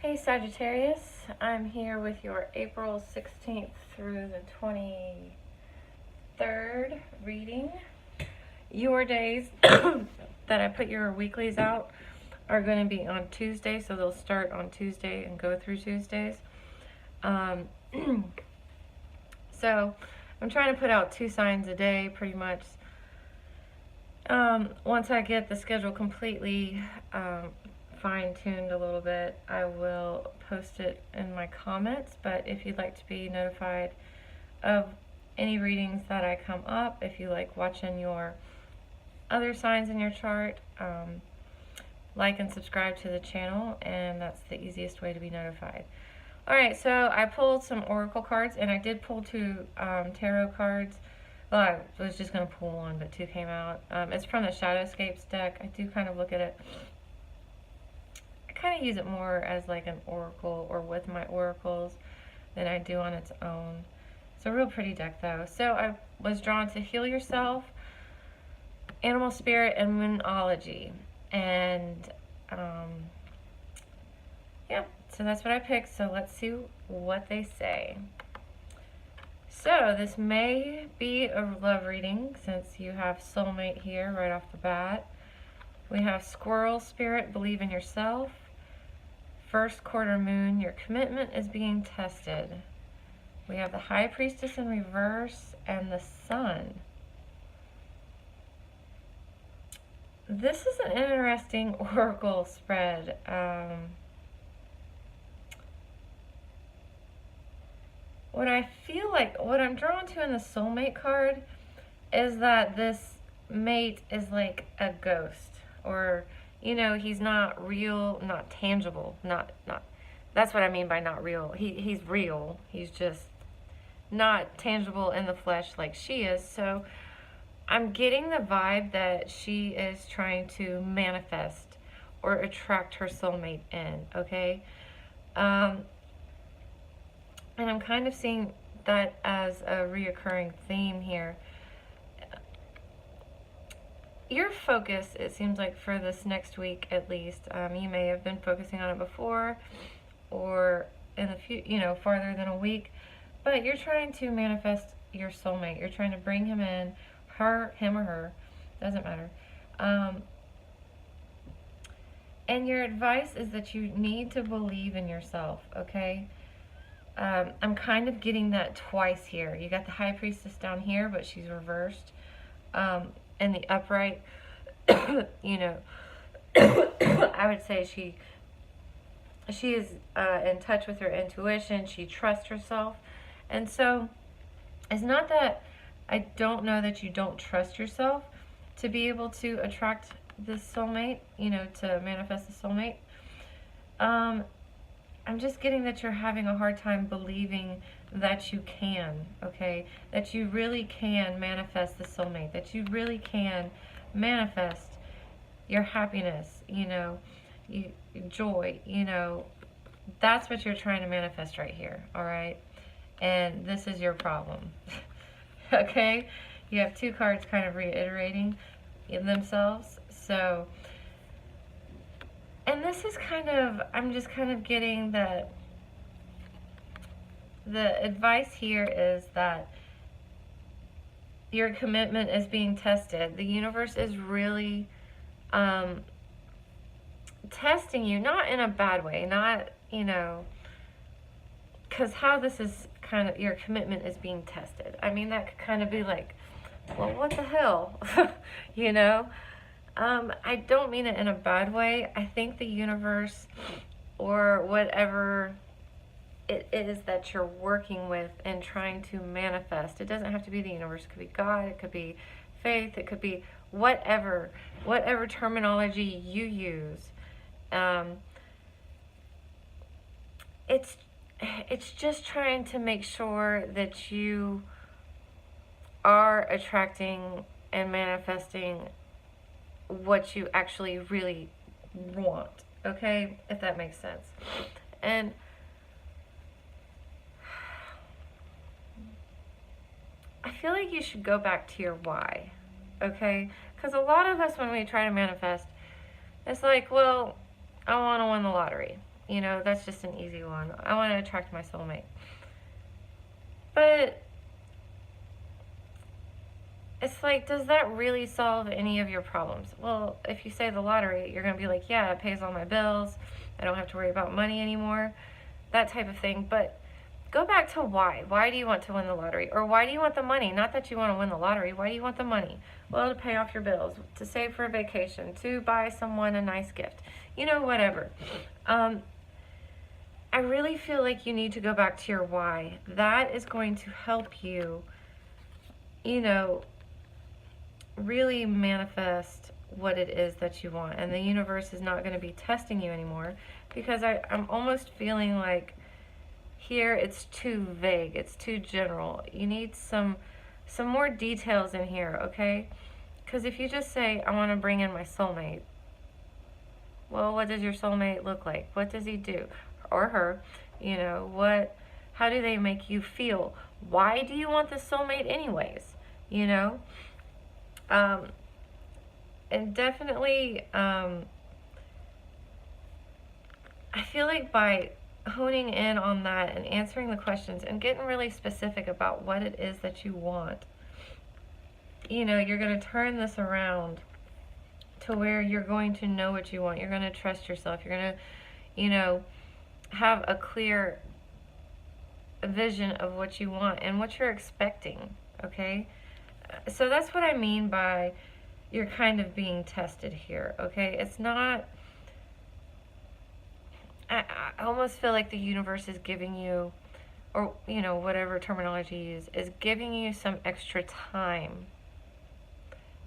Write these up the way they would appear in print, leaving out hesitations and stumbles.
Hey Sagittarius, I'm here with your April 16th through the 23rd reading. Your days that I put your weeklies out are going to be on Tuesday, so they'll start on Tuesday and go through Tuesdays. So I'm trying to put out 2 signs a day pretty much. Once I get the schedule completely fine-tuned a little bit, I will post it in my comments. But if you'd like to be notified of any readings that I come up, if you like watching your other signs in your chart, like and subscribe to the channel, and that's the easiest way to be notified. Alright, so I pulled some oracle cards, and I did pull 2 tarot cards. Well, I was just going to pull one, but 2 came out. It's from the Shadowscapes deck. I do kind of look at it. I kind of use it more as like an oracle or with my oracles than I do on its own. It's a real pretty deck though. So I was drawn to Heal Yourself, Animal Spirit, and Moonology. And yeah, so that's what I picked. So let's see what they say. So this may be a love reading since you have soulmate here right off the bat. We have Squirrel Spirit, Believe in Yourself. First quarter moon, your commitment is being tested. We have the High Priestess in reverse and the Sun. This is an interesting oracle spread. What I feel like, what I'm drawn to in the soulmate card is that this mate is like a ghost, or you know, he's not real, not tangible, not that's what I mean by not real. He's real. He's just not tangible in the flesh like she is. So I'm getting the vibe that she is trying to manifest or attract her soulmate in, okay? And I'm kind of seeing that as a reoccurring theme here. Your focus, it seems like for this next week at least, you may have been focusing on it before or in a few, farther than a week, but you're trying to manifest your soulmate. You're trying to bring him in, him or her, doesn't matter. And your advice is that you need to believe in yourself, okay? I'm kind of getting that twice here. You got the High Priestess down here, but she's reversed. And the upright, I would say she is in touch with her intuition. She trusts herself. And so it's not that I don't know that you don't trust yourself to be able to attract this soulmate, to manifest the soulmate. I'm just getting that you're having a hard time believing that you can, okay? That you really can manifest the soulmate, that you really can manifest your happiness, joy, that's what you're trying to manifest right here, all right? And this is your problem, okay? You have 2 cards kind of reiterating themselves, so... And this is I'm just kind of getting that the advice here is that your commitment is being tested. The universe is really testing you, not in a bad way, not, because how this is your commitment is being tested. I mean, that could kind of be like, well, what the hell, I don't mean it in a bad way. I think the universe or whatever it is that you're working with and trying to manifest, it doesn't have to be the universe. It could be God, it could be faith, it could be whatever terminology you use. It's just trying to make sure that you are attracting and manifesting what you actually really want, okay? If that makes sense. And I feel like you should go back to your why, okay? Because a lot of us, when we try to manifest, it's like, well, I want to win the lottery. You know, that's just an easy one. I want to attract my soulmate. But it's like, does that really solve any of your problems? Well, if you say the lottery, you're going to be like, yeah, it pays all my bills. I don't have to worry about money anymore. That type of thing. But go back to why. Why do you want to win the lottery? Or why do you want the money? Not that you want to win the lottery. Why do you want the money? Well, to pay off your bills, to save for a vacation, to buy someone a nice gift. You know, whatever. I really feel like you need to go back to your why. That is going to help you, you know, really manifest what it is that you want. And the universe is not going to be testing you anymore, because I'm almost feeling like here it's too vague, it's too general. You need some more details in here, okay? Because if you just say, I want to bring in my soulmate, well, what does your soulmate look like? What does he do? Or her? You know, how do they make you feel? Why do you want the soulmate anyways? You know? And definitely, I feel like by honing in on that and answering the questions and getting really specific about what it is that you want, you know, you're going to turn this around to where you're going to know what you want. You're going to trust yourself. You're going to, you know, have a clear vision of what you want and what you're expecting, okay? So that's what I mean by you're kind of being tested here, okay? It's not, I almost feel like the universe is giving you, or, you know, whatever terminology you use, is giving you some extra time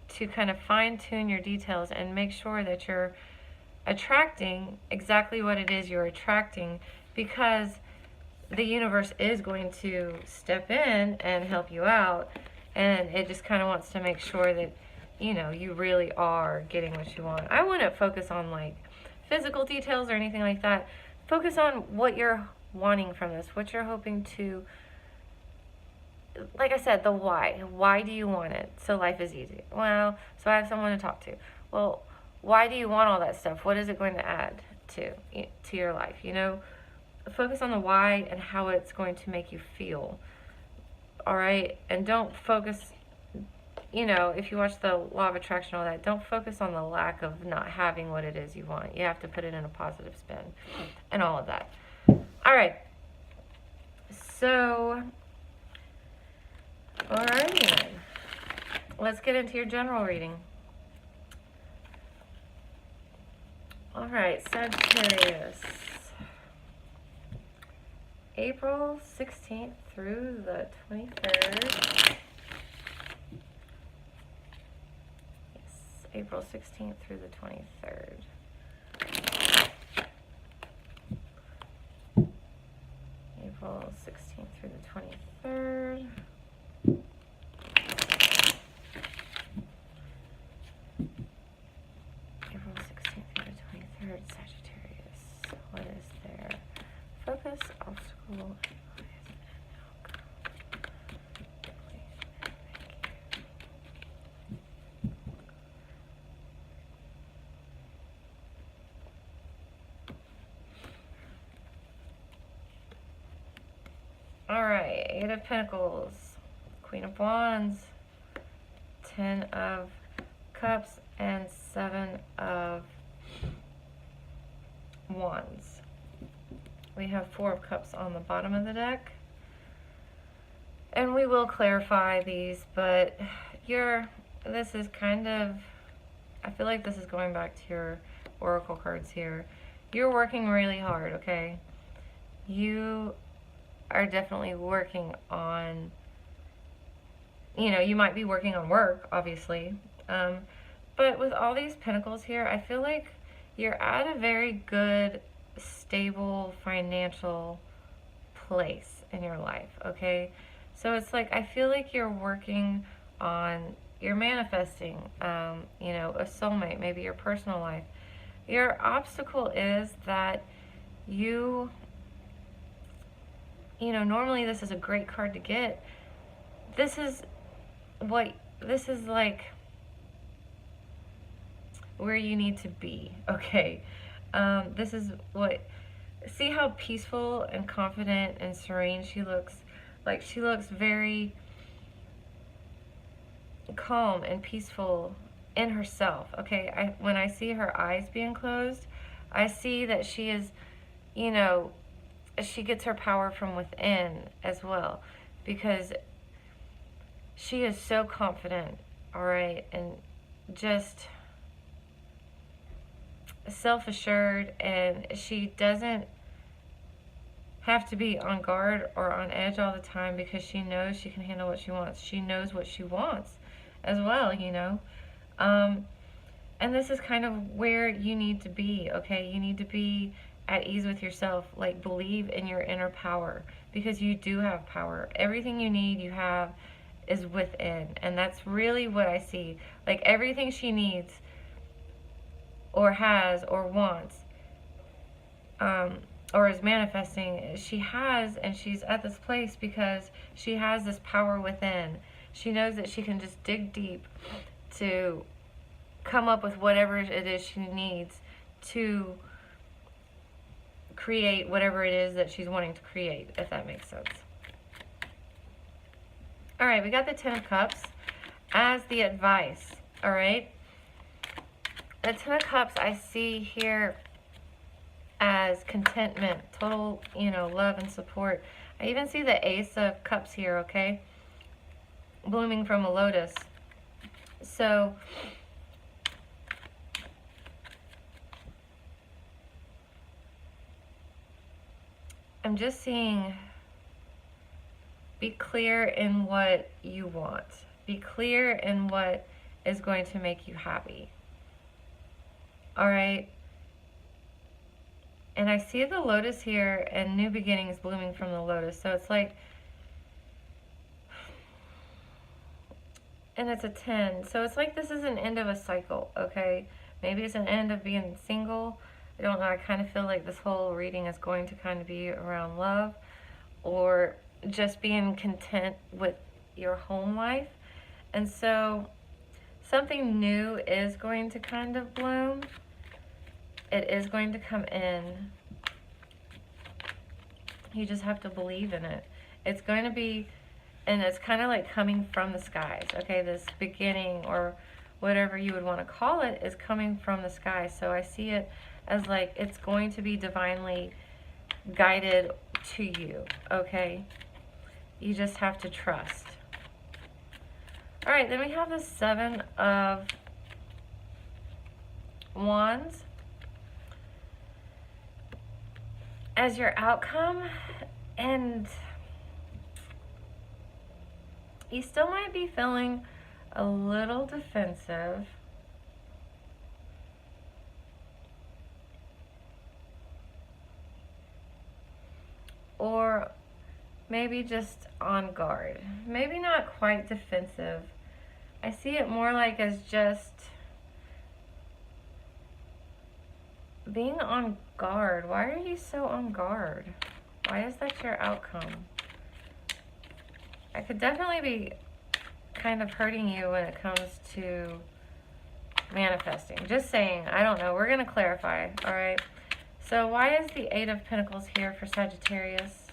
to kind of fine-tune your details and make sure that you're attracting exactly what it is you're attracting, because the universe is going to step in and help you out, and it just kind of wants to make sure that, you know, you really are getting what you want. I wouldn't focus on like physical details or anything like that. Focus on what you're wanting from this, what you're hoping to, like I said, the why. Why do you want it? So life is easy. Well, so I have someone to talk to. Well, why do you want all that stuff? What is it going to add to your life? You know, focus on the why and how it's going to make you feel. All right? And don't focus, you know, if you watch the law of attraction, all that, don't focus on the lack of not having what it is you want. You have to put it in a positive spin and all of that. All right. So, all righty then. Let's get into your general reading. All right, Sagittarius. April 16th through the 23rd. Yes, April 16th through the 23rd. April 16th through the 23rd. April 16th through the 23rd, Sagittarius. What is their focus, obstacle, all right, Eight of Pentacles, Queen of Wands, Ten of Cups, and Seven of Wands. We have Four of Cups on the bottom of the deck. And we will clarify these, but this is kind of, I feel like this is going back to your oracle cards here. You're working really hard, okay? You are definitely working on, you know, you might be working on work, obviously. But with all these pentacles here, I feel like you're at a very good, stable financial place in your life, okay? So it's like, I feel like you're working on, you're manifesting, you know, a soulmate, maybe your personal life. Your obstacle is that you know, normally this is a great card to get. This is like where you need to be, okay? This is what see how peaceful and confident and serene she looks? Like, she looks very calm and peaceful in herself, okay? When I see her eyes being closed, I see that she is, you know, she gets her power from within as well, because she is so confident, all right, and just self-assured, and she doesn't have to be on guard or on edge all the time, because she knows she can handle what she wants. She knows what she wants as well, you know. And this is kind of where you need to be, okay? You need to be at ease with yourself. Like, believe in your inner power, because you do have power. Everything you need, you have, is within. And that's really what I see. Like, everything she needs or has or wants, or is manifesting, she has, and she's at this place because she has this power within. She knows that she can just dig deep to come up with whatever it is she needs to create whatever it is that she's wanting to create, if that makes sense. All right, we got the Ten of Cups as the advice, all right? The Ten of Cups I see here as contentment, total, you know, love and support. I even see the Ace of Cups here, okay? Blooming from a lotus. So, I'm just seeing, be clear in what you want. Be clear in what is going to make you happy. All right? And I see the lotus here and new beginnings blooming from the lotus. So it's like, and it's a 10. So it's like this is an end of a cycle, okay? Maybe it's an end of being single. I don't know. I kind of feel like this whole reading is going to kind of be around love, or just being content with your home life. And so something new is going to kind of bloom. It is going to come in. You just have to believe in it. It's going to be, and it's kind of like coming from the skies, okay? This beginning, or whatever you would want to call it, is coming from the sky. So I see it as like it's going to be divinely guided to you, okay? You just have to trust. All right, then we have the Seven of Wands as your outcome, and you still might be feeling a little defensive. Or maybe just on guard. Maybe not quite defensive. I see it more like as just being on guard. Why are you so on guard? Why is that your outcome? I could definitely be kind of hurting you when it comes to manifesting. Just saying. I don't know. We're going to clarify. All right. So why is the Eight of Pentacles here for Sagittarius?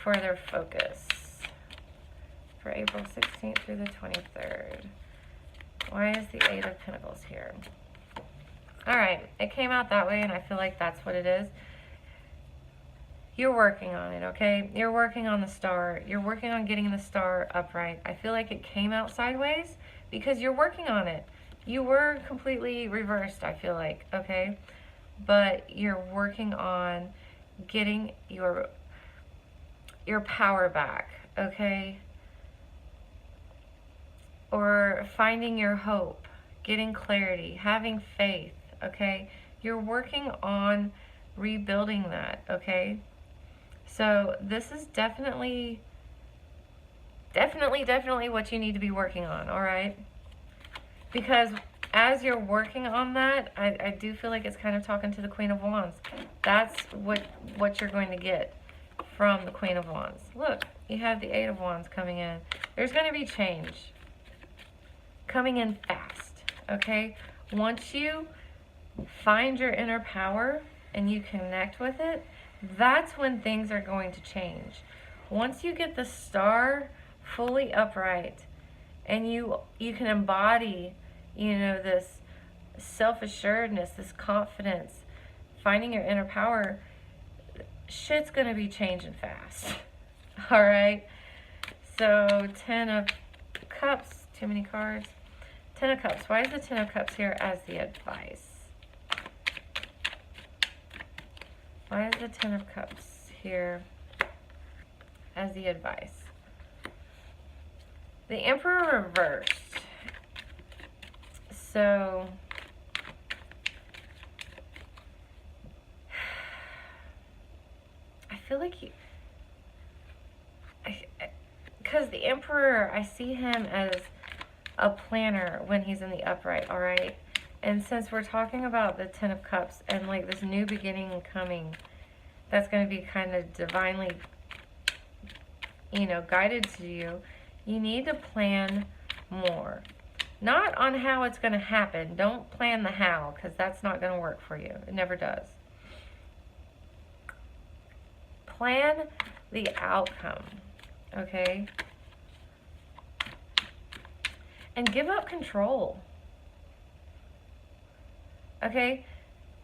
For their focus. For April 16th through the 23rd. Why is the Eight of Pentacles here? Alright, it came out that way, and I feel like that's what it is. You're working on it, okay? You're working on the star. You're working on getting the star upright. I feel like it came out sideways because you're working on it. You were completely reversed, I feel like, okay? But you're working on getting your power back, okay? Or finding your hope, getting clarity, having faith, okay? You're working on rebuilding that, okay? So this is definitely what you need to be working on, all right? Because as you're working on that, I do feel like it's kind of talking to the Queen of Wands. That's what you're going to get from the Queen of Wands. Look, you have the Eight of Wands coming in. There's going to be change coming in fast, okay? Once you find your inner power, and you connect with it, that's when things are going to change. Once you get the star fully upright and you can embody, you know, this self-assuredness, this confidence, finding your inner power, shit's gonna be changing fast. All right, so 10 of Cups, too many cards. 10 of Cups. Why is the 10 of Cups here as the advice? Why is the 10 of Cups here as the advice? The Emperor reversed. So I feel like because the Emperor, I see him as a planner when he's in the upright, all right? And since we're talking about the 10 of Cups and like this new beginning coming, that's going to be kind of divinely, you know, guided to you, you need to plan more. Not on how it's going to happen. Don't plan the how, because that's not going to work for you. It never does. Plan the outcome, okay? And give up control. Okay?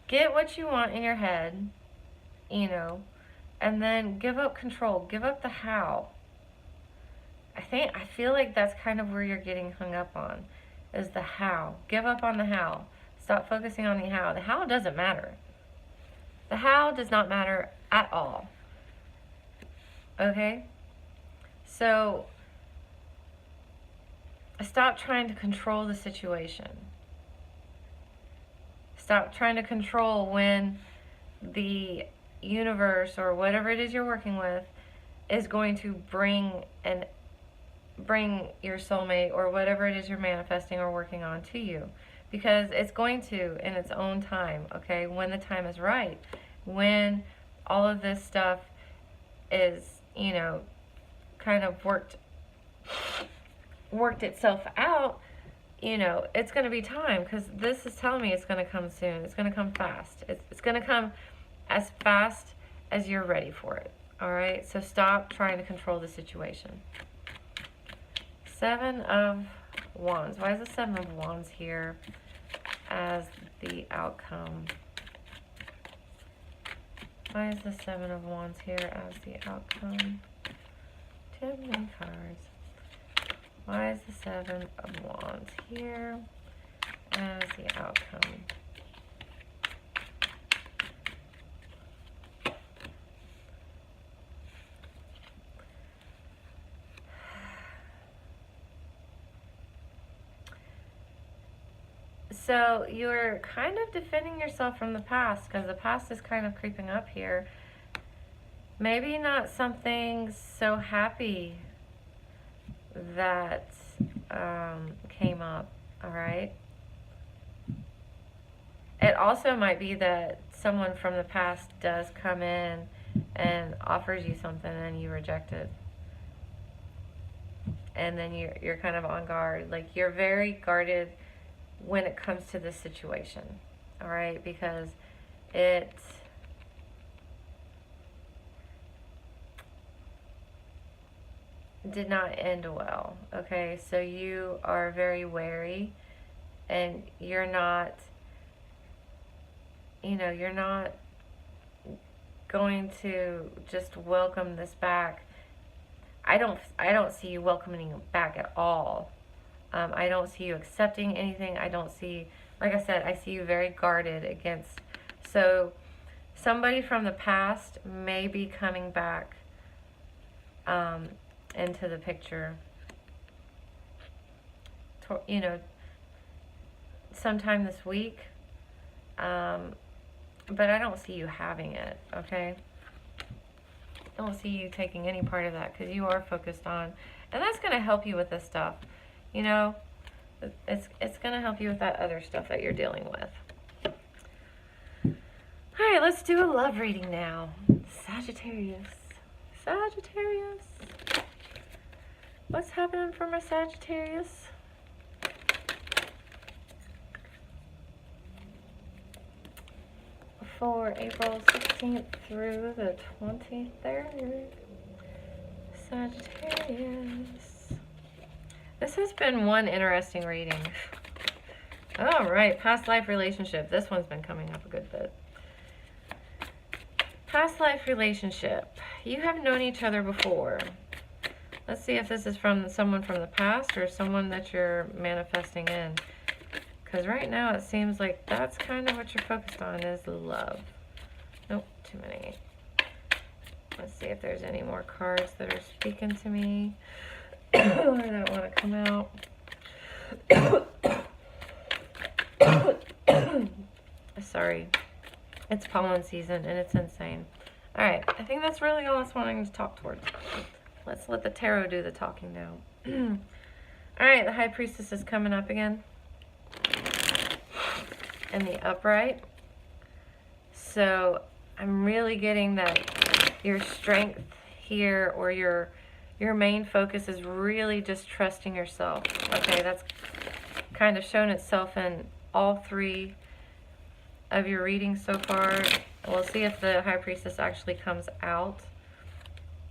Get what you want in your head, you know, and then give up control. Give up the how. I feel like that's kind of where you're getting hung up on, is the how. Give up on the how. Stop focusing on the how. The how doesn't matter. The how does not matter at all. Okay? So, stop trying to control the situation. Stop trying to control when the universe or whatever it is you're working with is going to bring your soulmate or whatever it is you're manifesting or working on to you. Because it's going to in its own time, okay? When the time is right. When all of this stuff is, you know, kind of worked itself out, you know, it's going to be time, because this is telling me it's going to come soon. It's going to come fast. It's going to come as fast as you're ready for it. All right? So stop trying to control the situation. 7 of Wands. Why is the 7 of Wands here as the outcome? Why is the 7 of Wands here as the outcome? Too many cards. Why is the 7 of Wands here as the outcome? So you're kind of defending yourself from the past, because the past is kind of creeping up here. Maybe not something so happy that came up, all right? It also might be that someone from the past does come in and offers you something and you reject it. And then you're kind of on guard. Like, you're very guarded when it comes to this situation, all right? Because it did not end well, okay? So you are very wary, and you're not, you know, you're not going to just welcome this back. I don't see you welcoming it back at all. I don't see you accepting anything. I don't see, like I said, I see you very guarded against. So somebody from the past may be coming back into the picture, you know, sometime this week. But I don't see you having it, okay? I don't see you taking any part of that, because you are focused on, and that's going to help you with this stuff. You know, it's going to help you with that other stuff that you're dealing with. All right, let's do a love reading now. Sagittarius. Sagittarius. What's happening for my Sagittarius? for April 16th through the 23rd. Sagittarius. This has been one interesting reading. All right, past life relationship. This one's been coming up a good bit. Past life relationship. You have known each other before. Let's see if this is from someone from the past or someone that you're manifesting in. Because right now it seems like that's kind of what you're focused on is love. Nope, too many. Let's see if there's any more cards that are speaking to me or that want to come out. Sorry. It's pollen season and it's insane. Alright, I think that's really all I was wanting to talk towards. Let's let the tarot do the talking now. Alright, the High Priestess is coming up again. And the upright. So I'm really getting that your strength here, or your main focus is really just trusting yourself. Okay, that's kind of shown itself in all three of your readings so far. We'll see if the High Priestess actually comes out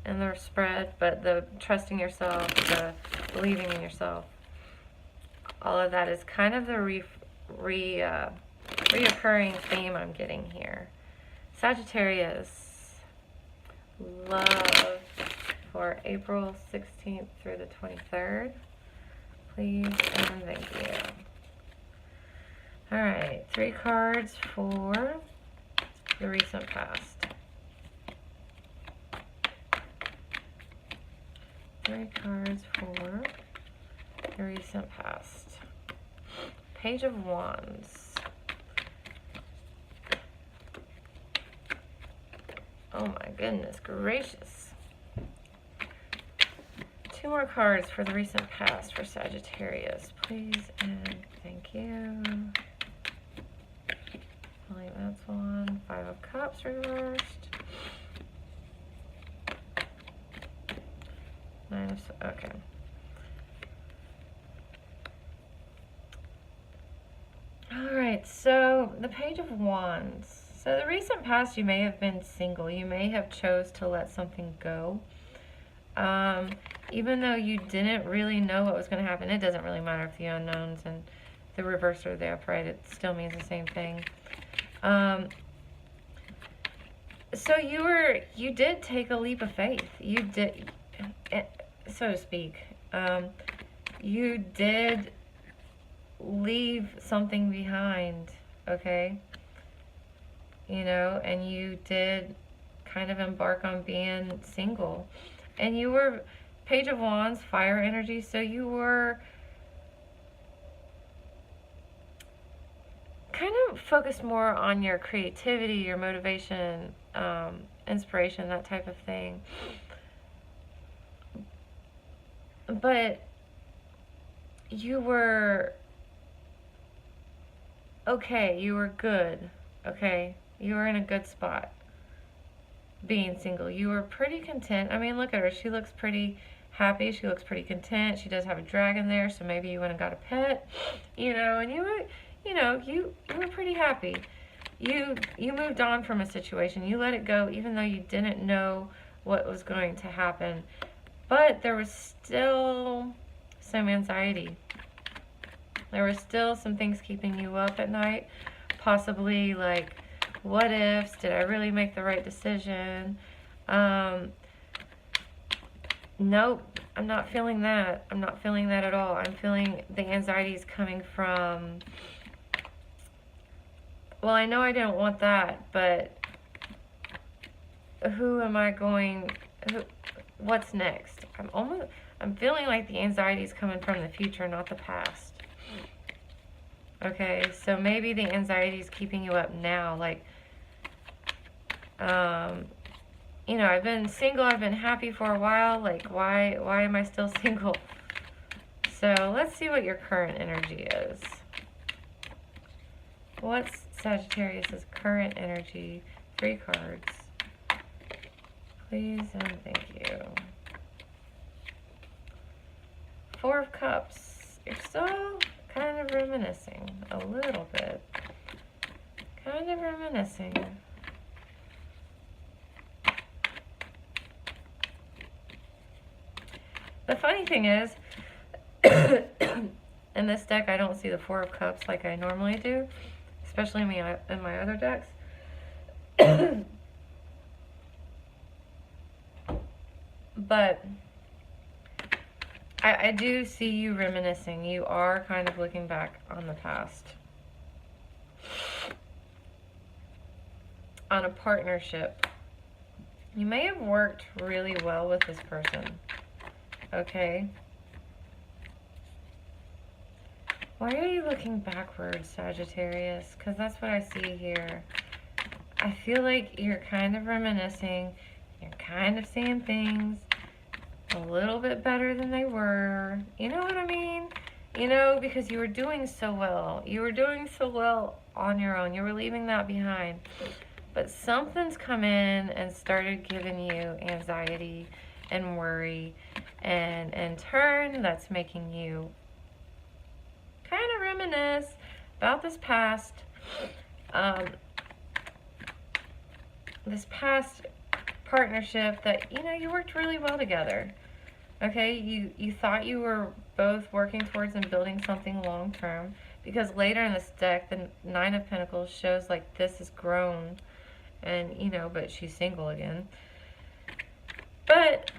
in their spread, but the trusting yourself, the believing in yourself, all of that is kind of the reoccurring theme I'm getting here. Sagittarius, love for April 16th through the 23rd. Please and thank you. Alright, 3 cards for the recent past. 3 cards for the recent past. Page of Wands. Oh my goodness gracious. 2 more cards for the recent past for Sagittarius. Please and thank you. I believe that's one. 5 of Cups reversed. 9 of... okay. Alright, so the Page of Wands. So the recent past, you may have been single. You may have chose to let something go. Even though you didn't really know what was going to happen, it doesn't really matter if the unknowns and the reverse or the upright, it still means the same thing. So you did take a leap of faith. You did, so to speak. You did leave something behind, okay? You know, and you did kind of embark on being single. And you were Page of Wands, fire energy, so you were kind of focused more on your creativity, your motivation, inspiration, that type of thing. But you were okay, you were good, okay? You were in a good spot being single. You were pretty content. I mean, look at her. She looks pretty happy. She looks pretty content. She does have a dragon there, so maybe you went and got a pet, you know, and you were, you know, you were pretty happy. You moved on from a situation. You let it go, even though you didn't know what was going to happen. But there was still some anxiety. There were still some things keeping you up at night. Possibly like, what ifs? Did I really make the right decision? Nope, I'm not feeling that. I'm not feeling that at all. I'm feeling the anxiety is coming from, well, I know I didn't want that, but who am I going, what's next? I'm feeling like the anxiety is coming from the future, not the past. Okay, so maybe the anxiety is keeping you up now, like, you know, I've been single, I've been happy for a while, like, why am I still single? So, let's see what your current energy is. What's Sagittarius' current energy? 3 cards. Please and thank you. 4 of Cups. You're still kind of reminiscing a little bit. Kind of reminiscing. The funny thing is, in this deck, I don't see the Four of Cups like I normally do, especially in my other decks. But I do see you reminiscing. You are kind of looking back on the past. On a partnership. You may have worked really well with this person. Okay? Why are you looking backwards, Sagittarius? Because that's what I see here. I feel like you're kind of reminiscing. You're kind of seeing things a little bit better than they were. You know what I mean? You know, because you were doing so well. You were doing so well on your own. You were leaving that behind. But something's come in and started giving you anxiety and worry. And in turn, that's making you kind of reminisce about this past partnership that, you know, you worked really well together. Okay, you thought you were both working towards and building something long term, because later in this deck, the Nine of Pentacles shows like this has grown, and you know, but she's single again. But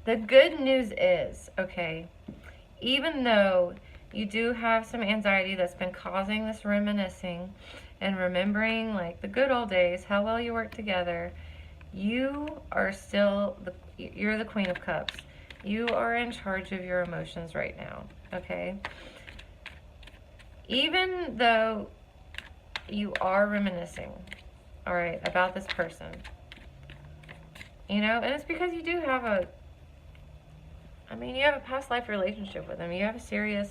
the good news is, okay, even though you do have some anxiety that's been causing this reminiscing and remembering like the good old days, how well you worked together, you are still, you're the Queen of Cups. You are in charge of your emotions right now, okay? Even though you are reminiscing, all right, about this person, you know, and it's because you do have a, I mean, you have a past life relationship with them. You have a serious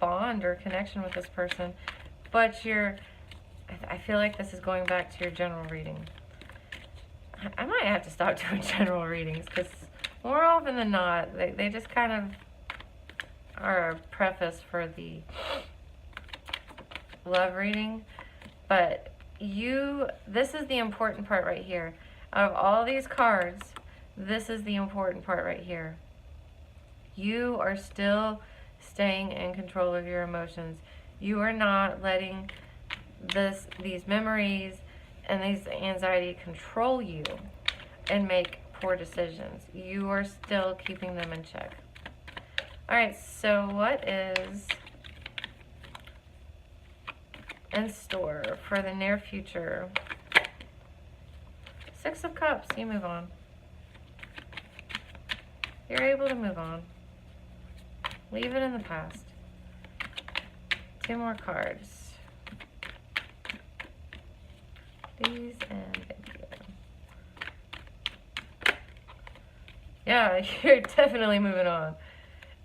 bond or connection with this person, but I feel like this is going back to your general reading. I might have to stop doing general readings, because more often than not, they just kind of are a preface for the love reading. But this is the important part right here. Out of all these cards, this is the important part right here. You are still staying in control of your emotions. You are not letting these memories and these anxiety control you and make poor decisions. You are still keeping them in check. All right, so what is in store for the near future? Six of Cups, you move on. You're able to move on. Leave it in the past. Two more cards. These and thank you. Yeah, you're definitely moving on.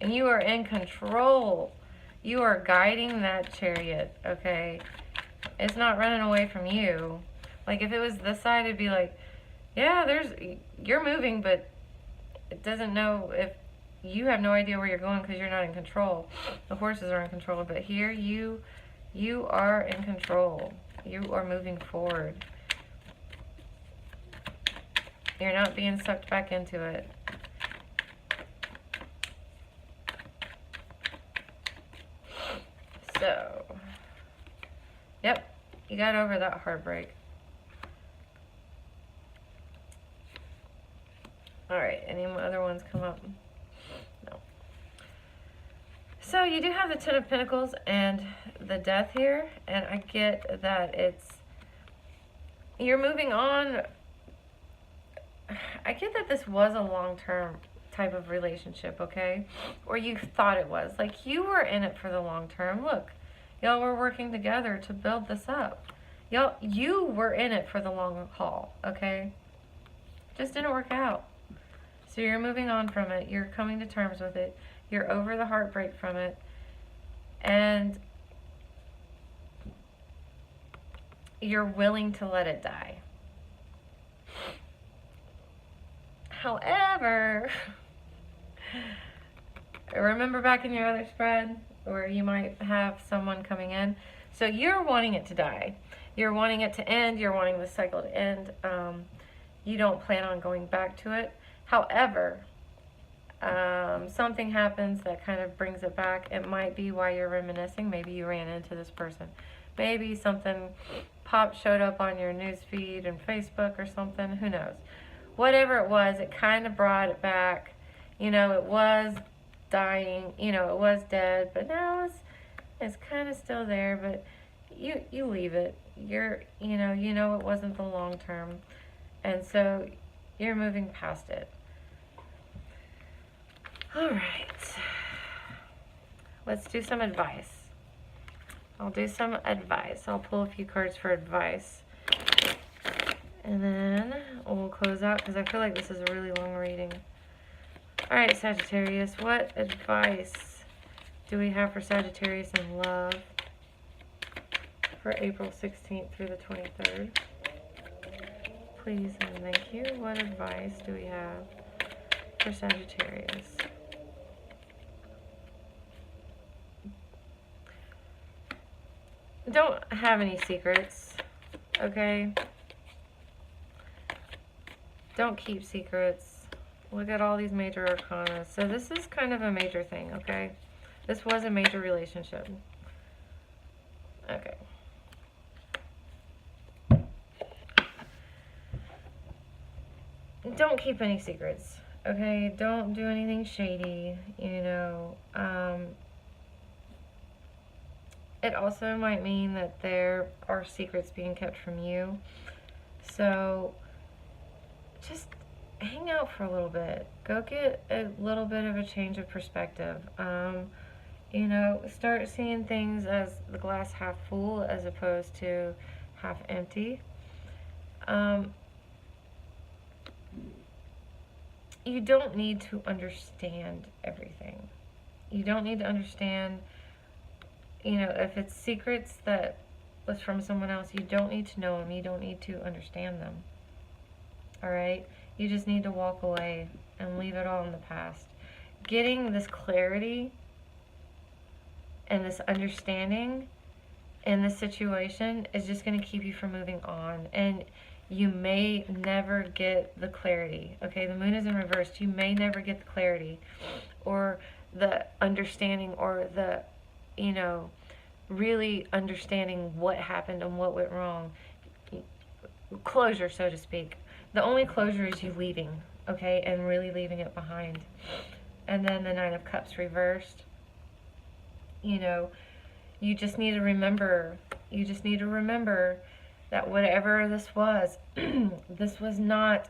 And you are in control. You are guiding that chariot, okay? It's not running away from you. Like, if it was this side, it'd be like, yeah, you're moving, but it doesn't know if you have no idea where you're going because you're not in control. The horses are in control, but here you are in control. You are moving forward. You're not being sucked back into it. So, yep, you got over that heartbreak. Alright, any other ones come up? No. So you do have the Ten of Pentacles and the Death here, and I get that you're moving on. I get that this was a long-term type of relationship, okay? Or you thought it was. Like, you were in it for the long term. Look, y'all were working together to build this up. You were in it for the long haul, okay? Just didn't work out. So you're moving on from it. You're coming to terms with it. You're over the heartbreak from it. And you're willing to let it die. However, Remember back in your other spread where you might have someone coming in? So you're wanting it to die. You're wanting it to end. You're wanting the cycle to end. You don't plan on going back to it. However, something happens that kind of brings it back. It might be why you're reminiscing. Maybe you ran into this person. Maybe something showed up on your news feed and Facebook or something. Who knows? Whatever it was, it kind of brought it back. You know, it was dying. You know, it was dead, but now it's kind of still there. But you leave it. You know it wasn't the long term, and so you're moving past it. All right. Let's do some advice. I'll do some advice. I'll pull a few cards for advice. And then we'll close out because I feel like this is a really long reading. All right, Sagittarius, what advice do we have for Sagittarius in love for April 16th through the 23rd? Please and thank you. What advice do we have for Sagittarius? Don't have any secrets, okay? Don't keep secrets. Look at all these major arcana. So this is kind of a major thing, okay? This was a major relationship. Okay. Don't keep any secrets, okay? Don't do anything shady, you know. It also might mean that there are secrets being kept from you. So just hang out for a little bit. Go get a little bit of a change of perspective. You know, start seeing things as the glass half full as opposed to half empty. You don't need to understand everything. You don't need to understand, you know, if it's secrets that was from someone else, you don't need to know them. You don't need to understand them. All right? You just need to walk away and leave it all in the past. Getting this clarity and this understanding in this situation is just going to keep you from moving on. And you may never get the clarity. Okay, the moon is in reverse. You may never get the clarity or the understanding or the, you know, really understanding what happened and what went wrong. Closure, so to speak. The only closure is you leaving, okay, and really leaving it behind. And then the Nine of Cups reversed. You know, you just need to remember, that whatever this was, this was not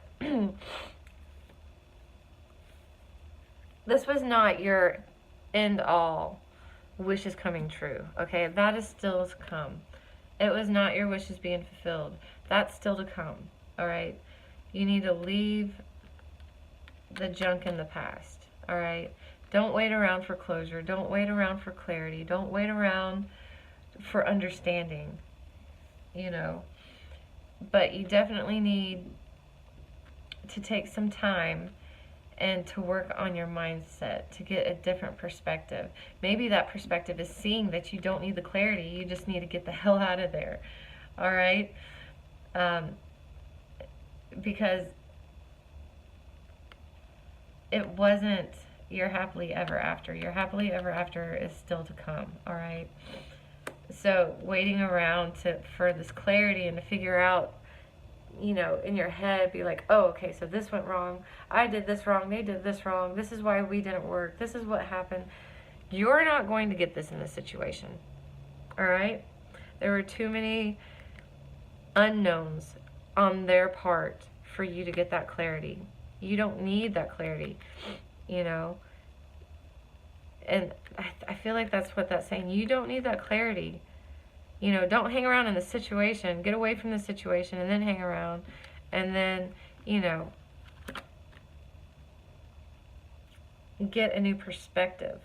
your end all wishes coming true, okay? That is still to come. It was not your wishes being fulfilled. That's still to come, all right? You need to leave the junk in the past, all right? Don't wait around for closure. Don't wait around for clarity. Don't wait around for understanding, you know? But you definitely need to take some time and to work on your mindset to get a different perspective. Maybe that perspective is seeing that you don't need the clarity. You just need to get the hell out of there. All right? Because it wasn't your happily ever after. Your happily ever after is still to come. All right? So waiting around for this clarity and to figure out, you know, in your head, be like, oh, okay, so this went wrong. I did this wrong. They did this wrong. This is why we didn't work. This is what happened. You're not going to get this in this situation. All right? There were too many unknowns on their part for you to get that clarity. You don't need that clarity, you know? And I feel like that's what that's saying. You don't need that clarity. You know, don't hang around in the situation. Get away from the situation and then hang around. And then, you know, get a new perspective.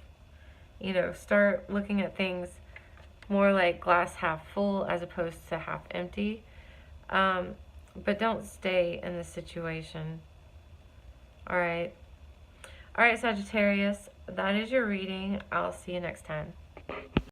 You know, start looking at things more like glass half full as opposed to half empty. But don't stay in the situation. All right. All right, Sagittarius. that is your reading. I'll see you next time.